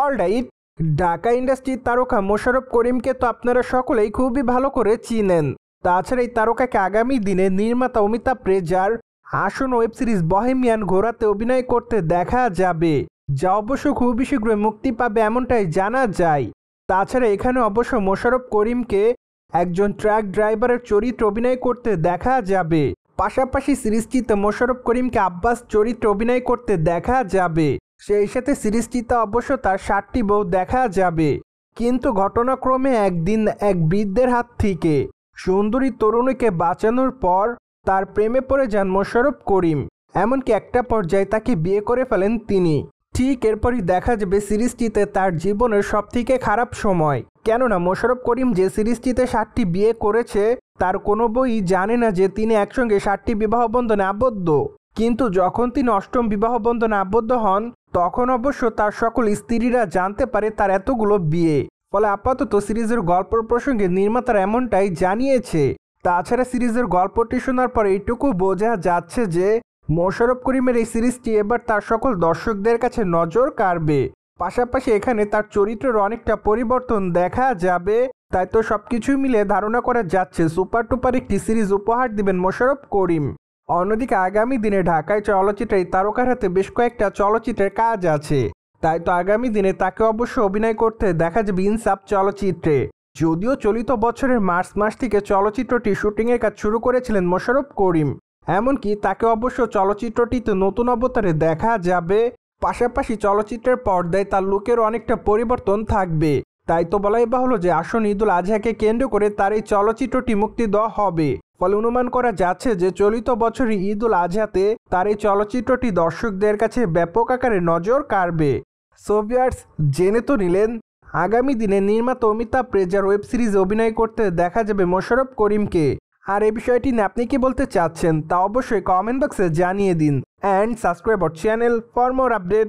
Alright, Dhaka ইন্ডাস্ট্রির তারকা মোশাররফ করিমকে তো আপনারা সকলেই খুবই ভালো করে চিনেন। তাছাড়া এই তারকাকে আগামী দিনে নির্মাতা অমিতাভ রেজার আসন্ন ওয়েব সিরিজ বহেমিয়ান ঘোড়াতে অভিনয় করতে দেখা যাবে, যা অবশ্য খুবই শীঘ্রই মুক্তি পাবে এমনটাই জানা যায়। তাছাড়া এখানে অবশ্য মোশাররফ করিমকে একজন ট্রাক ড্রাইভারের চরিত্রে অভিনয় করতে দেখা যাবে। পাশাপাশি সিরিজটিতে মোশাররফ করিমকে আব্বাস চরিত্রে অভিনয় করতে দেখা যাবে। সেই সাথে সিরিজটিতে অবশ্য তার 7টি বউ দেখা যাবে। কিন্তু ঘটনাক্রমে একদিন এক বৃদ্ধের হাত থেকে সুন্দরী তরুণীকে বাঁচানোর পর তার প্রেমে পড়ে যান মোশাররফ করিম। এমনকি একটা পর্যায়ে তাকে বিয়ে করে ফেলেন তিনি। ঠিক এরপরই দেখা যাবে সিরিজটিতে তার জীবনের সবথেকে খারাপ সময়। কেননা মোশাররফ করিম যে সিরিজটিতে 7টি বিয়ে করেছে তার কোনো বই জানে না যে তিনি একসঙ্গে 7টি বিবাহ বন্ধনে আবদ্ধ। কিন্তু যখন তিনি 8ম বিবাহ বন্ধনে আবদ্ধ হন তখন অবশ্য তার সকল স্ত্রীরা জানতে পারে তার এতগুলো বিয়ে। ফলে আপাতত সিরিজের গল্প প্রসঙ্গে নির্মাতারা এমনটাই জানিয়েছে। তাছাড়া সিরিজের গল্পটি শোনার পর এইটুকু বোঝা যাচ্ছে যে মোশাররফ করিমের এই সিরিজটি এবার তার সকল দর্শকদের কাছে নজর কাড়বে। পাশাপাশি এখানে তার চরিত্রের অনেকটা পরিবর্তন দেখা যাবে। তাই তো সবকিছু মিলে ধারণা করা যাচ্ছে সুপার টুপার একটি সিরিজ উপহার দিবেন মোশাররফ করিম। অন্যদিকে আগামী দিনে ঢাকায় চলচ্চিত্রে এই তারকার হাতে বেশ কয়েকটা চলচ্চিত্রের কাজ আছে। তাই তো আগামী দিনে তাকে অবশ্য অভিনয় করতে দেখা যাবে ইনসাফ চলচ্চিত্রে। যদিও চলিত বছরের মার্চ মাস থেকে চলচ্চিত্রটি শুটিংয়ের কাজ শুরু করেছিলেন মোশাররফ করিম। এমনকি তাকে অবশ্য চলচ্চিত্রটিতে নতুন অবতারে দেখা যাবে। পাশাপাশি চলচ্চিত্রের পর্দায় তার লুকের অনেকটা পরিবর্তন থাকবে। তাই তো বলাই বাহুল্য যে আসন্ন ঈদুল আজহাকে কেন্দ্র করে তার এই চলচ্চিত্রটি মুক্তি দেওয়া হবে। ফলে অনুমান করা যাচ্ছে যে চলিত বছরই ঈদুল আজহাতে তার এই চলচ্চিত্রটি দর্শকদের কাছে ব্যাপক আকারে নজর কাড়বে। সো ভিউয়ার্স, জেনে তো নিলেন আগামী দিনে নির্মাতা অমিতাভ রেজার ওয়েব সিরিজে অভিনয় করতে দেখা যাবে মোশাররফ করিমকে। আর এই বিষয়টি নিয়ে আপনি কি বলতে চাচ্ছেন তা অবশ্যই কমেন্ট বক্সে জানিয়ে দিন। And subscribe our channel for more update.